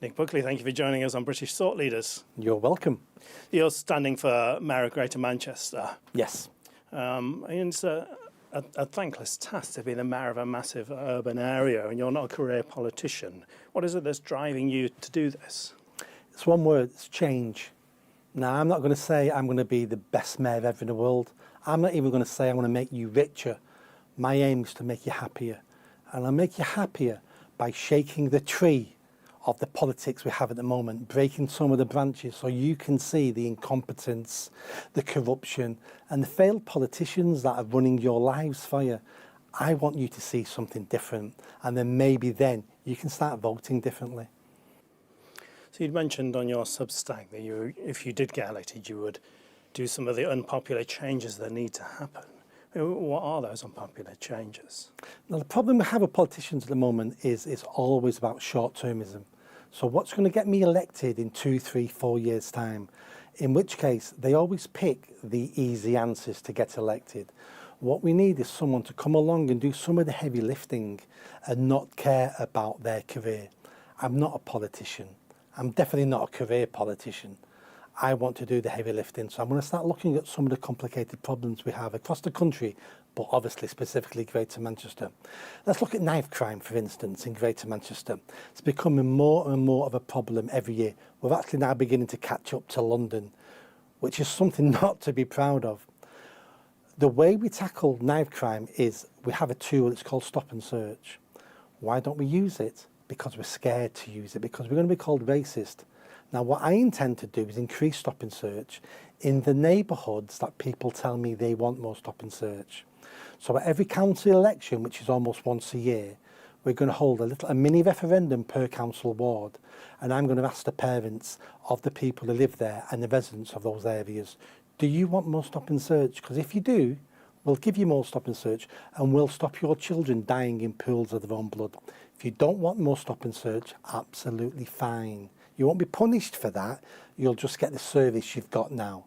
Nick Buckley, thank you for joining us on British Thought Leaders. You're welcome. You're standing for Mayor of Greater Manchester. Yes. And it's a thankless task to be the mayor of a massive urban area, and you're not a career politician. What is it that's driving you to do this? It's one word, it's change. Now, I'm not going to say I'm going to be the best mayor ever in the world. I'm not even going to say I'm going to make you richer. My aim is to make you happier. And I'll make you happier by shaking the tree of the politics we have at the moment, breaking some of the branches so you can see the incompetence, the corruption, and the failed politicians that are running your lives for you. I want you to see something different, and then maybe then you can start voting differently. So you'd mentioned on your Substack that if you did get elected, you would do some of the unpopular changes that need to happen. What are those unpopular changes? Now, the problem we have with politicians at the moment is it's always about short-termism. So what's going to get me elected in 2, 3, 4 years' time? In which case, they always pick the easy answers to get elected. What we need is someone to come along and do some of the heavy lifting and not care about their career. I'm not a politician. I'm definitely not a career politician. I want to do the heavy lifting, so I'm going to start looking at some of the complicated problems we have across the country, but obviously specifically Greater Manchester. Let's look at knife crime, for instance, in Greater Manchester. It's becoming more and more of a problem every year. We're actually now beginning to catch up to London, which is something not to be proud of. The way we tackle knife crime is we have a tool, it's called Stop and Search. Why don't we use it? Because we're scared to use it, because we're going to be called racist. Now, what I intend to do is increase Stop and Search in the neighbourhoods that people tell me they want more Stop and Search. So at every council election, which is almost once a year, we're going to hold a mini referendum per council ward, and I'm going to ask the parents of the people who live there and the residents of those areas, do you want more Stop and Search? Because if you do, we'll give you more Stop and Search, and we'll stop your children dying in pools of their own blood. If you don't want more Stop and Search, absolutely fine. You won't be punished for that. You'll just get the service you've got now.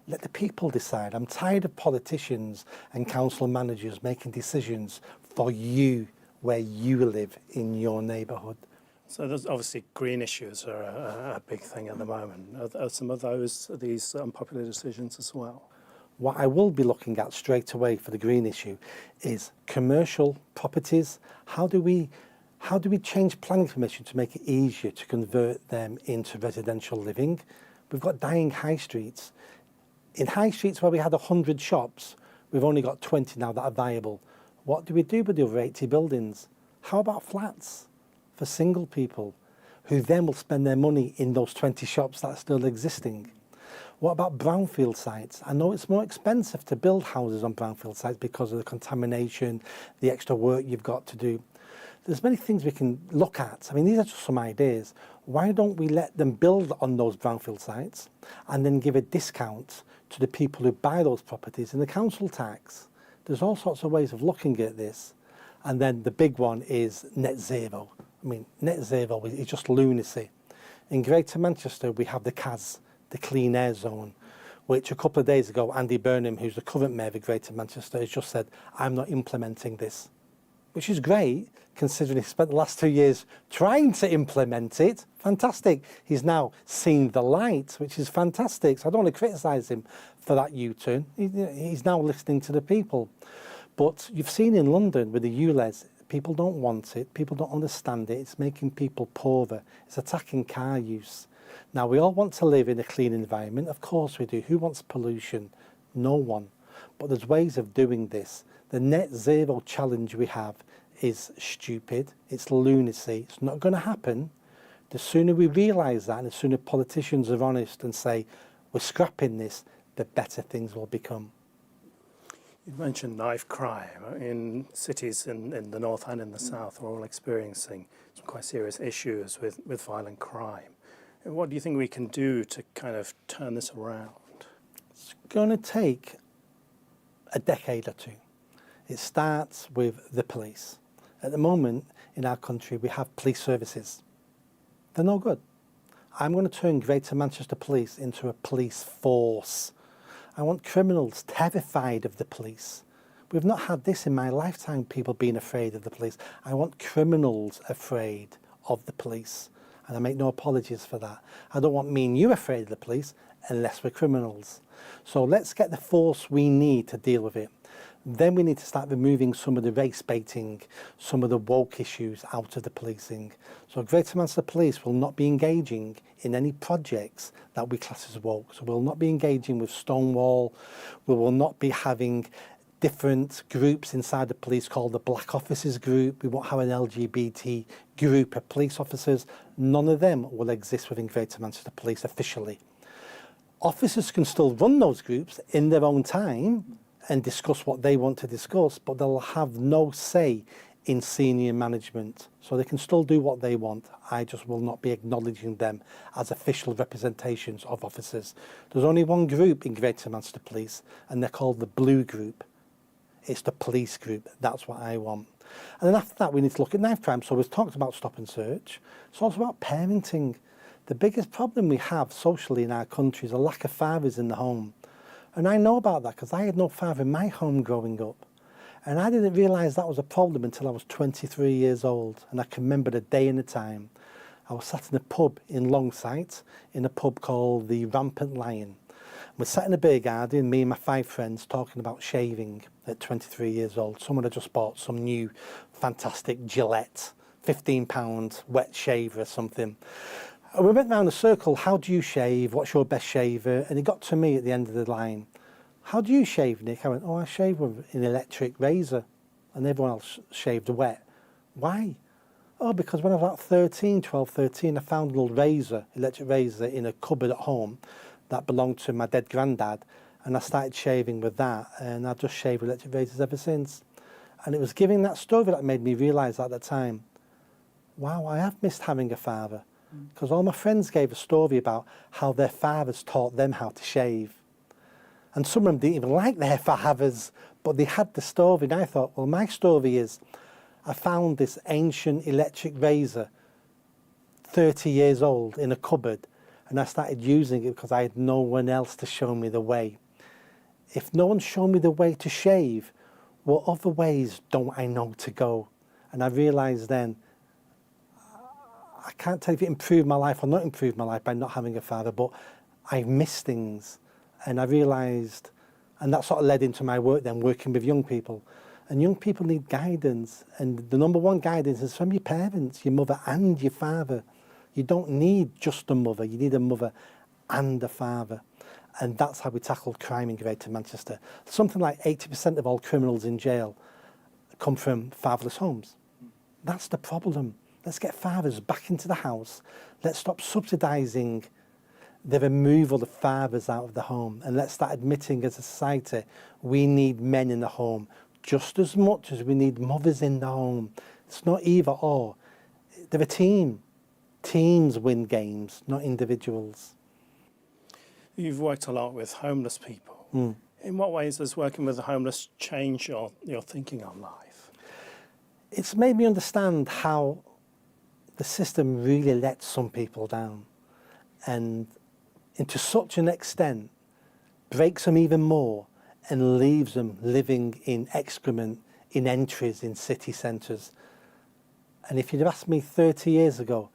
Let the people decide. I'm tired of politicians and council managers making decisions for you where you live in your neighbourhood. So there's obviously green issues are a big thing at the moment. Are some of these unpopular decisions as well? What I will be looking at straight away for the green issue is commercial properties. How do we change planning permission to make it easier to convert them into residential living? We've got dying high streets. In high streets where we had 100 shops, we've only got 20 now that are viable. What do we do with the other 80 buildings? How about flats for single people who then will spend their money in those 20 shops that are still existing? What about brownfield sites? I know it's more expensive to build houses on brownfield sites because of the contamination, the extra work you've got to do. There's many things we can look at. I mean, these are just some ideas. Why don't we let them build on those brownfield sites and then give a discount to the people who buy those properties in the council tax? There's all sorts of ways of looking at this. And then the big one is net zero. I mean, net zero is just lunacy. In Greater Manchester, we have the CAZ, the Clean Air Zone, which a couple of days ago, Andy Burnham, who's the current mayor of Greater Manchester, has just said, I'm not implementing this. Which is great, considering he spent the last 2 years trying to implement it. Fantastic. He's now seen the light, which is fantastic. So I don't want to criticise him for that U-turn. He's now listening to the people. But you've seen in London with the ULEZ, people don't want it, people don't understand it. It's making people poorer. It's attacking car use. Now, we all want to live in a clean environment. Of course we do. Who wants pollution? No one. But there's ways of doing this. The net zero challenge we have is stupid. It's lunacy. It's not going to happen. The sooner we realise that and the sooner politicians are honest and say, we're scrapping this, the better things will become. You mentioned knife crime. In cities in the north and in the south, we're all experiencing some quite serious issues with violent crime. What do you think we can do to kind of turn this around? It's going to take a decade or two. It starts with the police. At the moment in our country, we have police services. They're no good. I'm going to turn Greater Manchester Police into a police force. I want criminals terrified of the police. We've not had this in my lifetime, people being afraid of the police. I want criminals afraid of the police. And I make no apologies for that. I don't want me and you afraid of the police unless we're criminals. So let's get the force we need to deal with it. Then we need to start removing some of the race baiting, some of the woke issues out of the policing. So Greater Manchester Police will not be engaging in any projects that we class as woke. So we'll not be engaging with Stonewall. We will not be having different groups inside the police called the Black Officers Group. We won't have an LGBT group of police officers. None of them will exist within Greater Manchester Police officially. Officers can still run those groups in their own time and discuss what they want to discuss, but they'll have no say in senior management. So they can still do what they want. I just will not be acknowledging them as official representations of officers. There's only one group in Greater Manchester Police, and they're called the Blue Group. It's the police group. That's what I want. And then after that, we need to look at knife crime. So we've talked about stop and search. It's also about parenting. The biggest problem we have socially in our country is a lack of fathers in the home. And I know about that because I had no father in my home growing up. And I didn't realise that was a problem until I was 23 years old. And I can remember the day and the time. I was sat in a pub in Longsight, in a pub called the Rampant Lion. We sat in a beer garden, me and my 5 friends, talking about shaving at 23 years old. Someone had just bought some new fantastic Gillette, £15 wet shaver or something. And we went round a circle, how do you shave? What's your best shaver? And it got to me at the end of the line. How do you shave, Nick? I went, I shave with an electric razor. And everyone else shaved wet. Why? Oh, because when I was about 12, 13, I found a little razor, electric razor, in a cupboard at home that belonged to my dead granddad. And I started shaving with that. And I've just shaved with electric razors ever since. And it was giving that story that made me realise at the time, wow, I have missed having a father. Because all my friends gave a story about how their fathers taught them how to shave. And some of them didn't even like their fathers, but they had the story. And I thought, well, my story is, I found this ancient electric razor, 30 years old, in a cupboard, and I started using it because I had no one else to show me the way. If no one showed me the way to shave, what other ways don't I know to go? And I realised then, I can't tell if it improved my life or not improved my life by not having a father, but I missed things. And I realised, and that sort of led into my work then, working with young people. And young people need guidance. And the number one guidance is from your parents, your mother and your father. You don't need just a mother, you need a mother and a father. And that's how we tackle crime in Greater Manchester. Something like 80% of all criminals in jail come from fatherless homes. That's the problem. Let's get fathers back into the house. Let's stop subsidising the removal of fathers out of the home. And let's start admitting as a society, we need men in the home just as much as we need mothers in the home. It's not either or. They're a team. Teams win games, not individuals. You've worked a lot with homeless people. In what ways does working with the homeless change your thinking on life? It's made me understand how the system really lets some people down, and to such an extent breaks them even more and leaves them living in excrement, in entries, in city centres. And if you'd have asked me 30 years ago,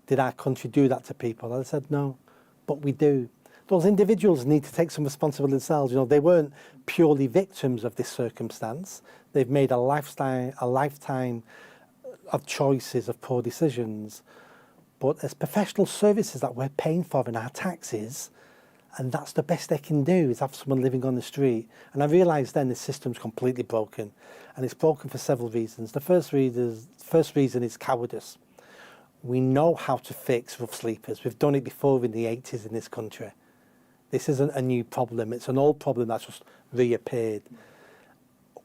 did our country do that to people? I'd have said no, but we do. Those individuals need to take some responsibility themselves. You know, they weren't purely victims of this circumstance. They've made a lifetime of choices, of poor decisions. But as professional services that we're paying for in our taxes, and that's the best they can do, is have someone living on the street. And I realised then the system's completely broken. And it's broken for several reasons. The first reason is cowardice. We know how to fix rough sleepers. We've done it before in the 80s in this country. This isn't a new problem. It's an old problem that's just reappeared.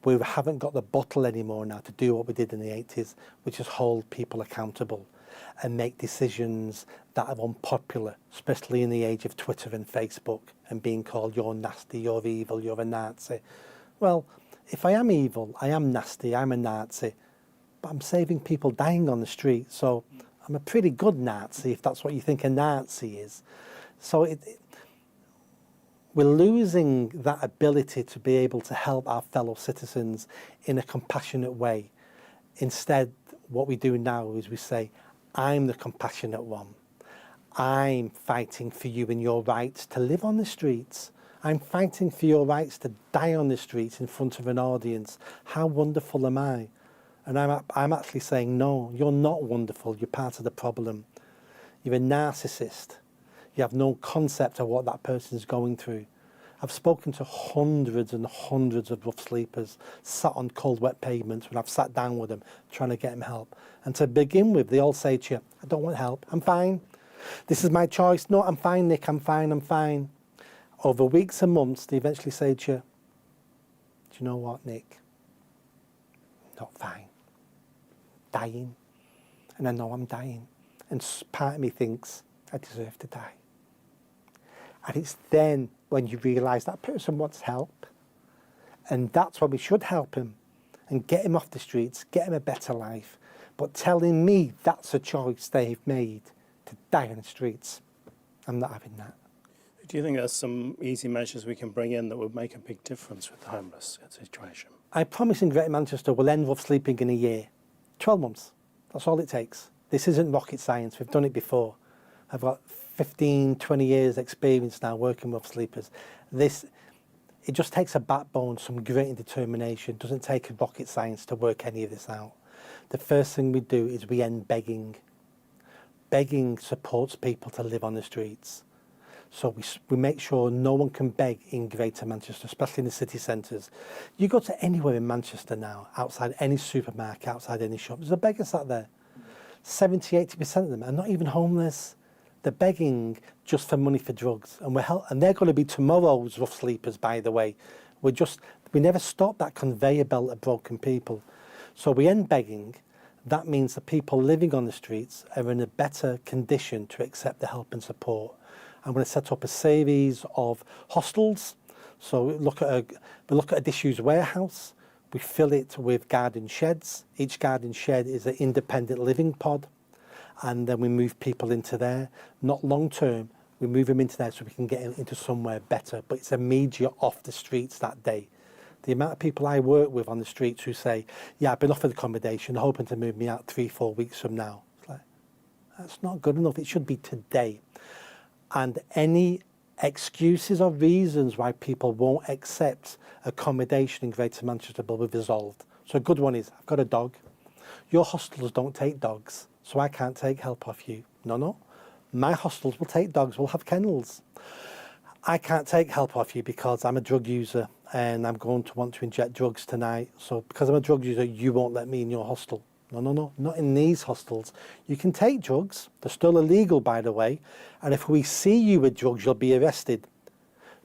We haven't got the bottle anymore now to do what we did in the 80s, which is hold people accountable and make decisions that are unpopular, especially in the age of Twitter and Facebook and being called, you're nasty, you're evil, you're a Nazi. Well, if I am evil, I am nasty, I'm a Nazi, but I'm saving people dying on the street, so I'm a pretty good Nazi if that's what you think a Nazi is. So we're losing that ability to be able to help our fellow citizens in a compassionate way. Instead, what we do now is we say, I'm the compassionate one. I'm fighting for you and your rights to live on the streets. I'm fighting for your rights to die on the streets in front of an audience. How wonderful am I? And I'm actually saying, no, you're not wonderful. You're part of the problem. You're a narcissist. You have no concept of what that person's going through. I've spoken to hundreds and hundreds of rough sleepers, sat on cold, wet pavements when I've sat down with them, trying to get them help. And to begin with, they all say to you, I don't want help, I'm fine. This is my choice. No, I'm fine, Nick, I'm fine, I'm fine. Over weeks and months, they eventually say to you, do you know what, Nick? Not fine. Dying. And I know I'm dying. And part of me thinks, I deserve to die. And it's then when you realise that person wants help. And that's when we should help him and get him off the streets, get him a better life. But telling me that's a choice they've made to die on the streets, I'm not having that. Do you think there's some easy measures we can bring in that would make a big difference with the homeless situation? I promise in Greater Manchester we'll end rough sleeping in a year. 12 months. That's all it takes. This isn't rocket science. We've done it before. I've got 15, 20 years experience now working with sleepers. It just takes a backbone, some great determination. It doesn't take a rocket science to work any of this out. The first thing we do is we end begging. Begging supports people to live on the streets. So we make sure no one can beg in Greater Manchester, especially in the city centres. You go to anywhere in Manchester now, outside any supermarket, outside any shop, there's a beggar sat there. 70, 80% of them are not even homeless. They're begging just for money for drugs. And they're going to be tomorrow's rough sleepers, by the way. We never stop that conveyor belt of broken people. So we end begging. That means the people living on the streets are in a better condition to accept the help and support. I'm going to set up a series of hostels. So we look at a disused warehouse. We fill it with garden sheds. Each garden shed is an independent living pod. And then we move people into there. Not long term, we move them into there so we can get them into somewhere better. But it's immediate off the streets that day. The amount of people I work with on the streets who say, yeah, I've been offered accommodation, hoping to move me out 3-4 weeks from now. It's like, that's not good enough. It should be today. And any excuses or reasons why people won't accept accommodation in Greater Manchester will be resolved. So a good one is, I've got a dog. Your hostels don't take dogs, so I can't take help off you. No. My hostels will take dogs, we'll have kennels. I can't take help off you because I'm a drug user and I'm going to want to inject drugs tonight. So because I'm a drug user, you won't let me in your hostel. No, not in these hostels. You can take drugs. They're still illegal, by the way. And if we see you with drugs, you'll be arrested.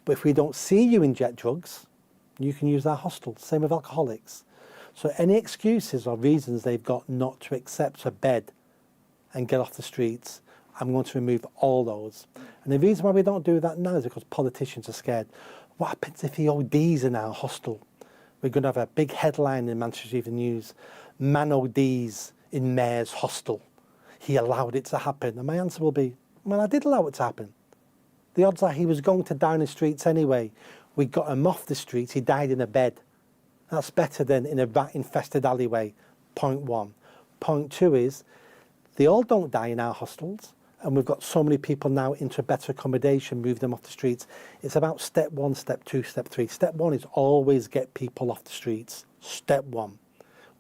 But if we don't see you inject drugs, you can use our hostel. Same with alcoholics. So any excuses or reasons they've got not to accept a bed and get off the streets, I'm going to remove all those. And the reason why we don't do that now is because politicians are scared. What happens if he ODs in our hostel? We're going to have a big headline in Manchester Evening News. Man ODs in Mayor's hostel. He allowed it to happen. And my answer will be, well, I did allow it to happen. The odds are he was going to die in the streets anyway. We got him off the streets. He died in a bed. That's better than in a rat-infested alleyway. Point one. Point two is, they all don't die in our hostels. And we've got so many people now into better accommodation, move them off the streets. It's about step one, step two, step three. Step one is always get people off the streets. Step one.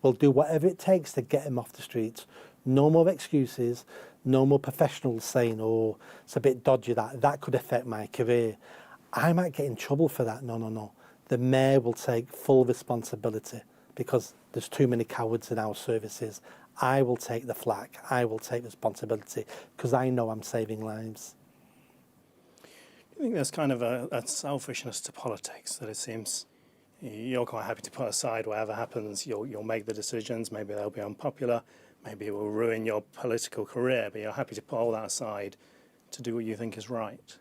We'll do whatever it takes to get them off the streets. No more excuses. No more professionals saying, oh, it's a bit dodgy that could affect my career. I might get in trouble for that. No. The mayor will take full responsibility because there's too many cowards in our services. I will take the flak. I will take responsibility because I know I'm saving lives. Do you think there's kind of a selfishness to politics that it seems you're quite happy to put aside whatever happens? You'll make the decisions. Maybe they'll be unpopular. Maybe it will ruin your political career, but you're happy to put all that aside to do what you think is right.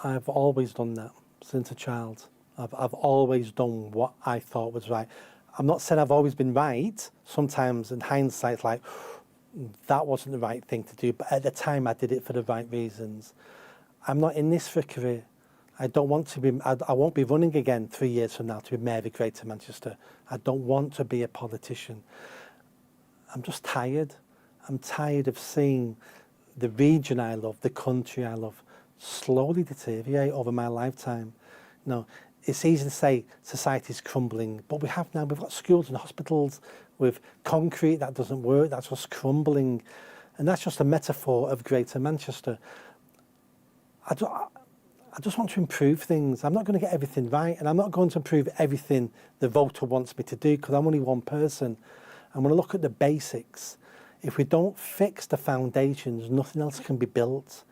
I've always done that since a child. I've always done what I thought was right. I'm not saying I've always been right. Sometimes in hindsight, it's like, that wasn't the right thing to do. But at the time, I did it for the right reasons. I'm not in this for a career. I don't want to be, I won't be running again 3 years from now to be Mayor of Greater Manchester. I don't want to be a politician. I'm just tired. I'm tired of seeing the region I love, the country I love, slowly deteriorate over my lifetime. You know, it's easy to say society's crumbling, but we've got schools and hospitals with concrete that doesn't work, that's just crumbling. And that's just a metaphor of Greater Manchester. I just want to improve things. I'm not going to get everything right, and I'm not going to improve everything the voter wants me to do, because I'm only one person. I'm going to look at the basics. If we don't fix the foundations, nothing else can be built.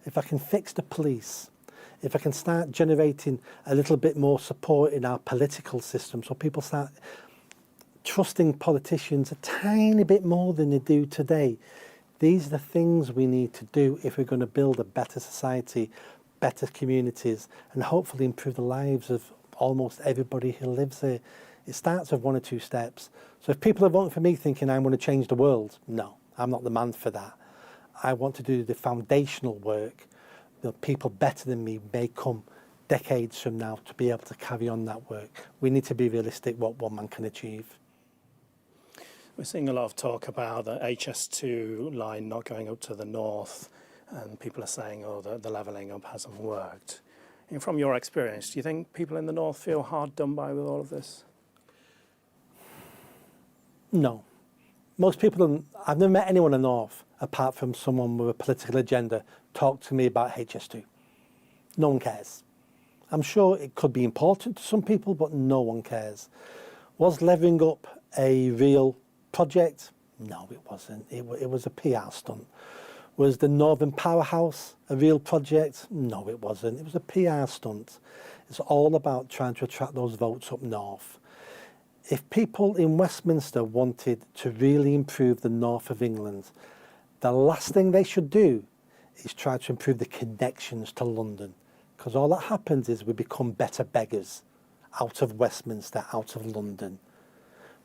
If I can fix the police, if I can start generating a little bit more support in our political system, so people start trusting politicians a tiny bit more than they do today, these are the things we need to do if we're going to build a better society, better communities, and hopefully improve the lives of almost everybody who lives here. It starts with 1 or 2 steps. So if people are voting for me thinking I'm going to change the world, no, I'm not the man for that. I want to do the foundational work. The people better than me may come decades from now to be able to carry on that work. We need to be realistic what one man can achieve. We're seeing a lot of talk about the HS2 line not going up to the north, and people are saying, oh, the levelling up hasn't worked. And from your experience, do you think people in the north feel hard done by with all of this? No. Most people, I've never met anyone in the north, apart from someone with a political agenda, talk to me about HS2. No one cares. I'm sure it could be important to some people, but no one cares. Was levelling up a real project? No, it wasn't. It was a PR stunt. Was the Northern Powerhouse a real project? No, it wasn't. It was a PR stunt. It's all about trying to attract those votes up north. If people in Westminster wanted to really improve the north of England, the last thing they should do is try to improve the connections to London, because all that happens is we become better beggars out of Westminster, out of London.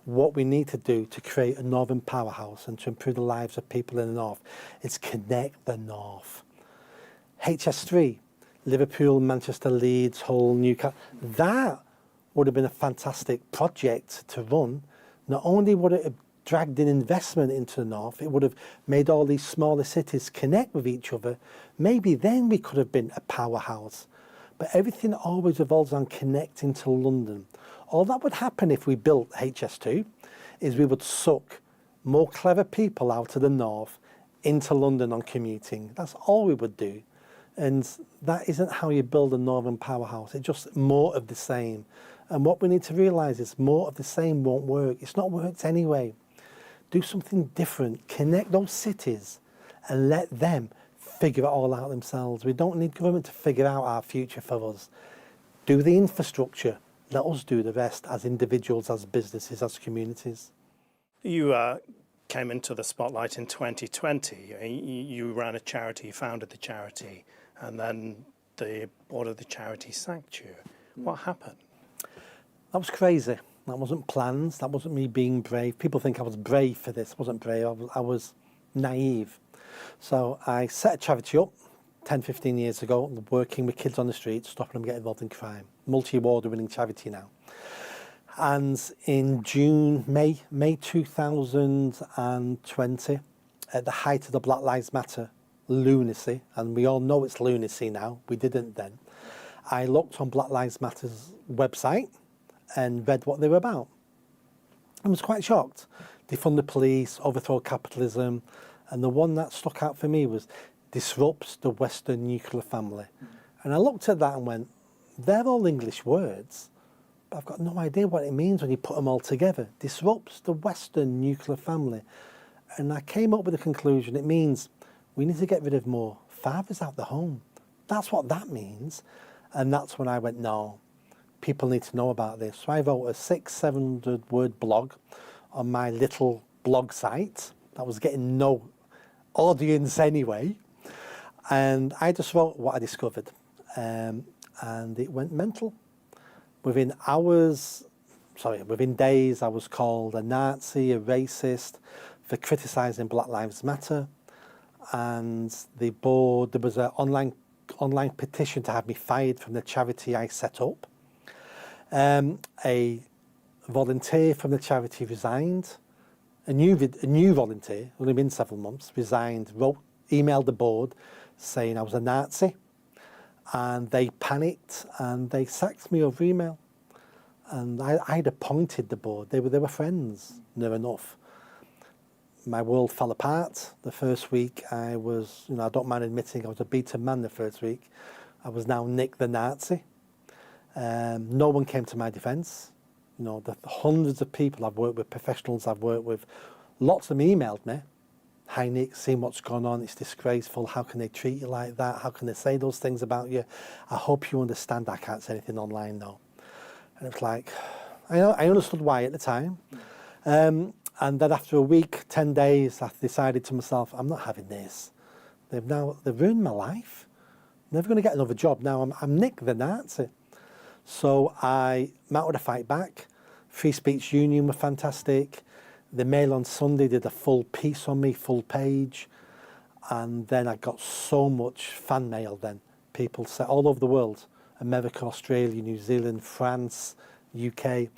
What we need to do to create a northern powerhouse and to improve the lives of people in the north is connect the north. HS3, Liverpool, Manchester, Leeds, Hull, Newcastle, that would have been a fantastic project to run. Not only would it have dragged in investment into the north, it would have made all these smaller cities connect with each other. Maybe then we could have been a powerhouse. But everything always revolves on connecting to London. All that would happen if we built HS2 is we would suck more clever people out of the north into London on commuting. That's all we would do. And that isn't how you build a northern powerhouse. It's just more of the same. And what we need to realise is more of the same won't work. It's not worked anyway. Do something different. Connect those cities and let them figure it all out themselves. We don't need government to figure out our future for us. Do the infrastructure. Let us do the rest as individuals, as businesses, as communities. You came into the spotlight in 2020. You ran a charity, you founded the charity, and then the board of the charity sacked you. What happened? That was crazy. That wasn't planned. That wasn't me being brave. People think I was brave for this. I wasn't brave. I was naive. So I set a charity up 10, 15 years ago, working with kids on the streets, stopping them getting involved in crime. Multi-award winning charity now. And in May 2020, at the height of the Black Lives Matter lunacy, and we all know it's lunacy now, we didn't then, I looked on Black Lives Matter's website and read what they were about. I was quite shocked. Defund the police, overthrow capitalism, and the one that stuck out for me was disrupts the Western nuclear family. And I looked at that and went, they're all English words, but I've got no idea what it means when you put them all together. Disrupts the Western nuclear family. And I came up with the conclusion, it means we need to get rid of more fathers out the home. That's what that means. And that's when I went, no, people need to know about this. So I wrote a 600-700 word blog on my little blog site that was getting no audience anyway. And I just wrote what I discovered. And it went mental. Within days, I was called a Nazi, a racist, for criticising Black Lives Matter. And the board, there was an online petition to have me fired from the charity I set up. A volunteer from the charity resigned. A new volunteer, only been several months, resigned, wrote emailed the board saying I was a Nazi, and they panicked and they sacked me over email. And I'd appointed the board. They were friends, near enough. My world fell apart. The first week I was, I don't mind admitting I was a beaten man the first week. I was now Nick the Nazi. No one came to my defence. The hundreds of people I've worked with, professionals I've worked with, lots of them emailed me. Hi Nick, seeing what's going on, it's disgraceful. How can they treat you like that? How can they say those things about you? I hope you understand I can't say anything online though. And it was like, I understood why at the time. And then after a week, 10 days, I decided to myself, I'm not having this. They've ruined my life. I'm never going to get another job. Now I'm Nick the Nazi. So I mounted a fight back. Free Speech Union were fantastic. The Mail on Sunday did a full piece on me, full page. And then I got so much fan mail then. People said all over the world, America, Australia, New Zealand, France, UK.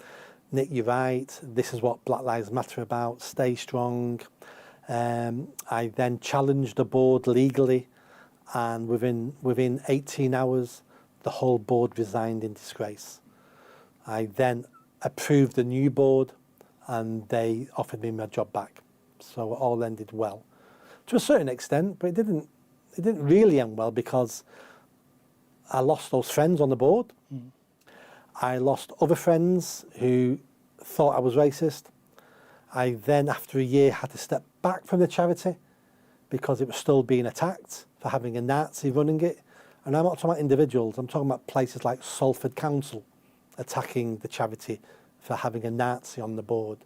Nick, you're right. This is what Black Lives Matter are about. Stay strong. I then challenged the board legally, and within 18 hours, the whole board resigned in disgrace. I then approved a new board, and they offered me my job back. So it all ended well, to a certain extent, but it didn't really end well because I lost those friends on the board. Mm. I lost other friends who thought I was racist. I then, after a year, had to step back from the charity because it was still being attacked for having a Nazi running it. And I'm not talking about individuals, I'm talking about places like Salford Council attacking the charity for having a Nazi on the board.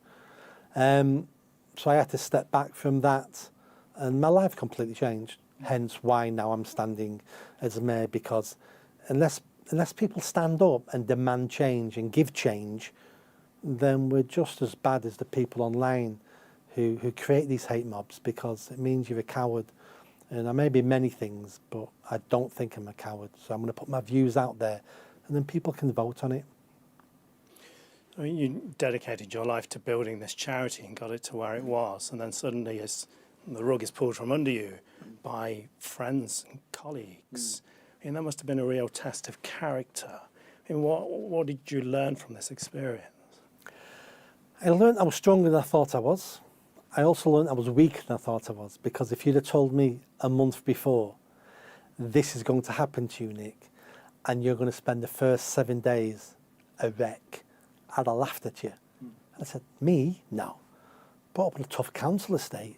So I had to step back from that, and my life completely changed. Hence why now I'm standing as mayor, because unless people stand up and demand change and give change, then we're just as bad as the people online who create these hate mobs, because it means you're a coward. And I may be many things, but I don't think I'm a coward. So I'm going to put my views out there, and then people can vote on it. I mean, you dedicated your life to building this charity and got it to where it was, and then suddenly the rug is pulled from under you by friends and colleagues. And that must have been a real test of character. I mean, what did you learn from this experience? I learned I was stronger than I thought I was. I also learned I was weaker than I thought I was, because if you'd have told me a month before, this is going to happen to you, Nick, and you're going to spend the first 7 days a wreck, I'd have laughed at you. And I said, me? No. Brought up in a tough council estate.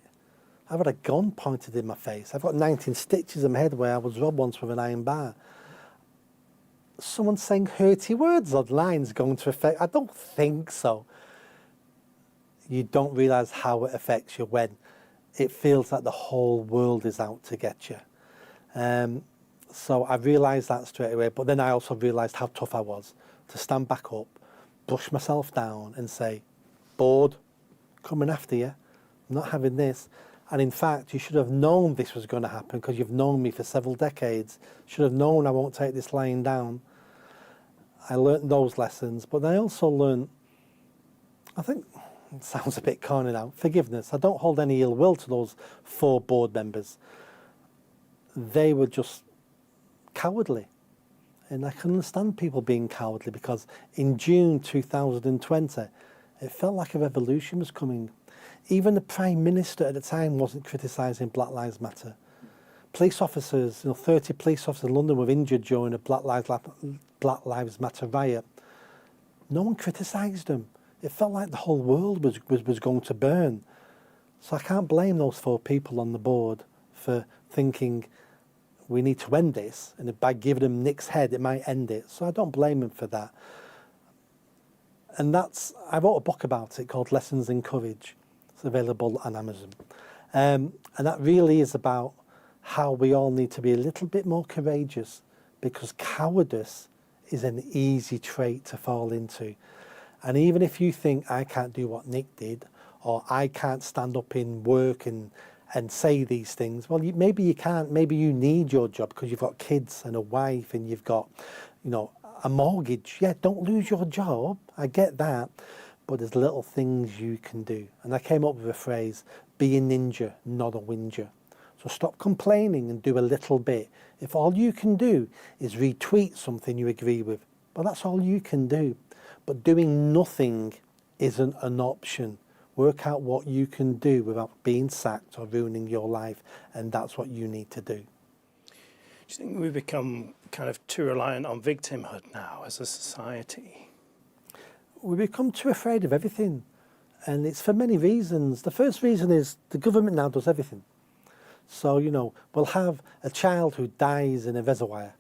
I've had a gun pointed in my face. I've got 19 stitches in my head where I was robbed once with an iron bar. Someone saying hurty words online is going to affect... I don't think so. You don't realise how it affects you when it feels like the whole world is out to get you. So I realised that straight away, but then I also realised how tough I was to stand back up, brush myself down and say, board, coming after you, I'm not having this. And in fact, you should have known this was going to happen, because you've known me for several decades. Should have known I won't take this lying down. I learnt those lessons, but I also learnt, I think, it sounds a bit corny now, forgiveness. I don't hold any ill will to those 4 board members. They were just cowardly. And I can understand people being cowardly, because in June 2020, it felt like a revolution was coming. Even the Prime Minister at the time wasn't criticising Black Lives Matter. Police officers, 30 police officers in London were injured during a Black Lives Matter riot. No one criticised them. It felt like the whole world was going to burn. So I can't blame those 4 people on the board for thinking we need to end this, and by giving them Nick's head, it might end it. So I don't blame them for that. And I wrote a book about it called Lessons in Courage. It's available on Amazon. And that really is about how we all need to be a little bit more courageous, because cowardice is an easy trait to fall into. And even if you think I can't do what Nick did, or I can't stand up in work and say these things, well, maybe you can't. Maybe you need your job because you've got kids and a wife and you've got, a mortgage. Yeah, don't lose your job. I get that. But there's little things you can do. And I came up with a phrase, be a ninja, not a whinger. So stop complaining and do a little bit. If all you can do is retweet something you agree with, well, that's all you can do. But doing nothing isn't an option. Work out what you can do without being sacked or ruining your life, and that's what you need to do. Do you think we've become kind of too reliant on victimhood now as a society? We become too afraid of everything, and it's for many reasons. The first reason is the government now does everything. So, we'll have a child who dies in a reservoir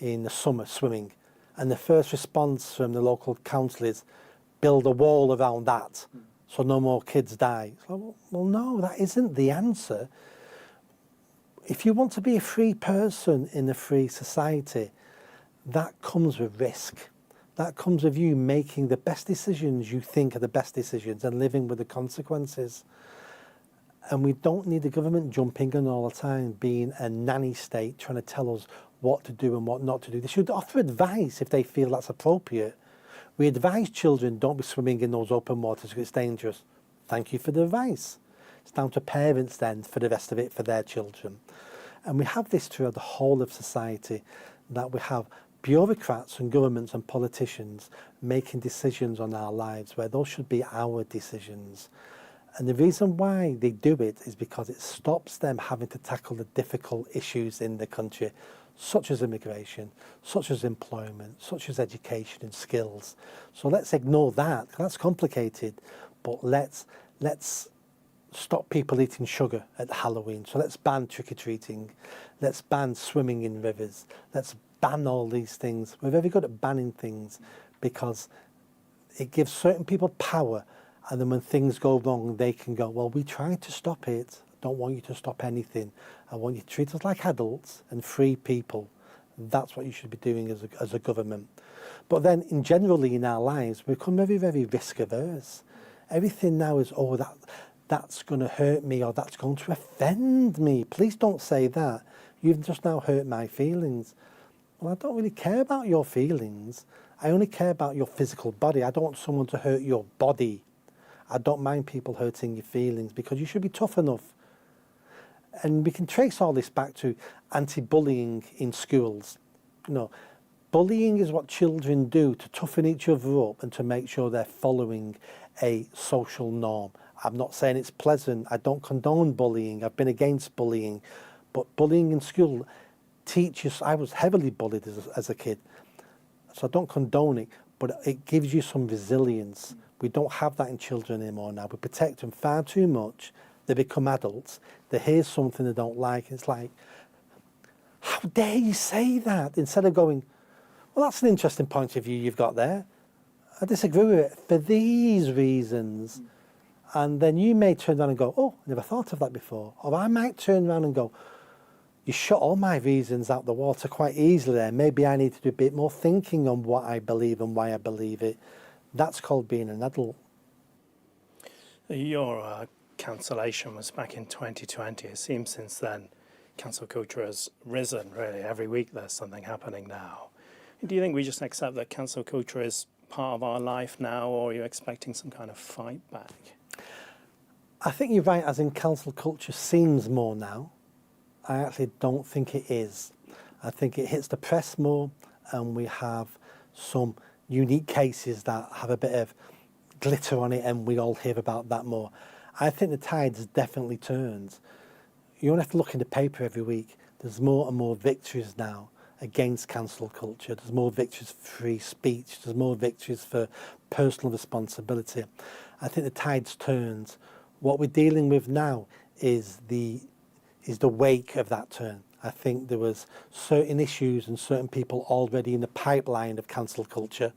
in the summer swimming, and the first response from the local council is build a wall around that so no more kids die. So, well, no, that isn't the answer. If you want to be a free person in a free society, that comes with risk. That comes with you making the best decisions you think are the best decisions and living with the consequences. And we don't need the government jumping in all the time, being a nanny state, trying to tell us what to do and what not to do. They should offer advice if they feel that's appropriate. We advise children, don't be swimming in those open waters because it's dangerous. Thank you for the advice. It's down to parents then for the rest of it for their children. And we have this throughout the whole of society, that we have bureaucrats and governments and politicians making decisions on our lives where those should be our decisions. And the reason why they do it is because it stops them having to tackle the difficult issues in the country, such as immigration, such as employment, such as education and skills. So let's ignore that. That's complicated, but let's stop people eating sugar at Halloween. So let's ban trick-or-treating. Let's ban swimming in rivers. Let's ban all these things. We're very good at banning things because it gives certain people power, and then when things go wrong, they can go, well, we tried to stop it. I don't want you to stop anything. I want you to treat us like adults and free people. That's what you should be doing as a government. But then, generally in our lives, we become very, very risk averse. Everything now is, that's going to hurt me, or that's going to offend me. Please don't say that. You've just now hurt my feelings. Well, I don't really care about your feelings. I only care about your physical body. I don't want someone to hurt your body. I don't mind people hurting your feelings because you should be tough enough. And we can trace all this back to anti-bullying in schools. Bullying is what children do to toughen each other up and to make sure they're following a social norm. I'm not saying it's pleasant. I don't condone bullying. I've been against bullying. But bullying in school teaches, I was heavily bullied as a kid. So I don't condone it, but it gives you some resilience. We don't have that in children anymore now. We protect them far too much. They become adults. They hear something they don't like. And it's like, how dare you say that? Instead of going, well, that's an interesting point of view you've got there. I disagree with it for these reasons. And then you may turn around and go, oh, I never thought of that before. Or I might turn around and go, you shut all my reasons out the water quite easily there. Maybe I need to do a bit more thinking on what I believe and why I believe it. That's called being an adult. Your cancellation was back in 2020. It seems since then cancel culture has risen, really. Every week there's something happening now. Do you think we just accept that cancel culture is part of our life now, or are you expecting some kind of fight back? I think you're right, as in cancel culture seems more now. I actually don't think it is. I think it hits the press more, and we have some unique cases that have a bit of glitter on it, and we all hear about that more. I think the tide's definitely turned. You don't have to look in the paper every week. There's more and more victories now against cancel culture. There's more victories for free speech. There's more victories for personal responsibility. I think the tide's turned. What we're dealing with now is the wake of that turn. I think there was certain issues and certain people already in the pipeline of cancel culture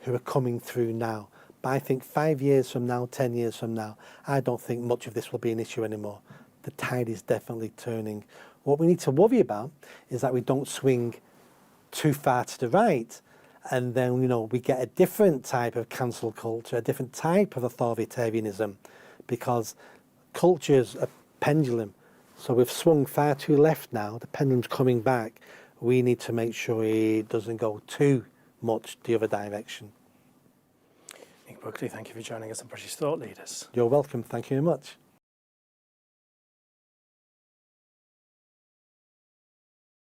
who are coming through now. But I think 5 years from now, 10 years from now, I don't think much of this will be an issue anymore. The tide is definitely turning. What we need to worry about is that we don't swing too far to the right, and then we get a different type of cancel culture, a different type of authoritarianism, because culture's a pendulum. So we've swung far too left now. The pendulum's coming back. We need to make sure it doesn't go too much the other direction. Nick Buckley, thank you for joining us on British Thought Leaders. You're welcome. Thank you very much.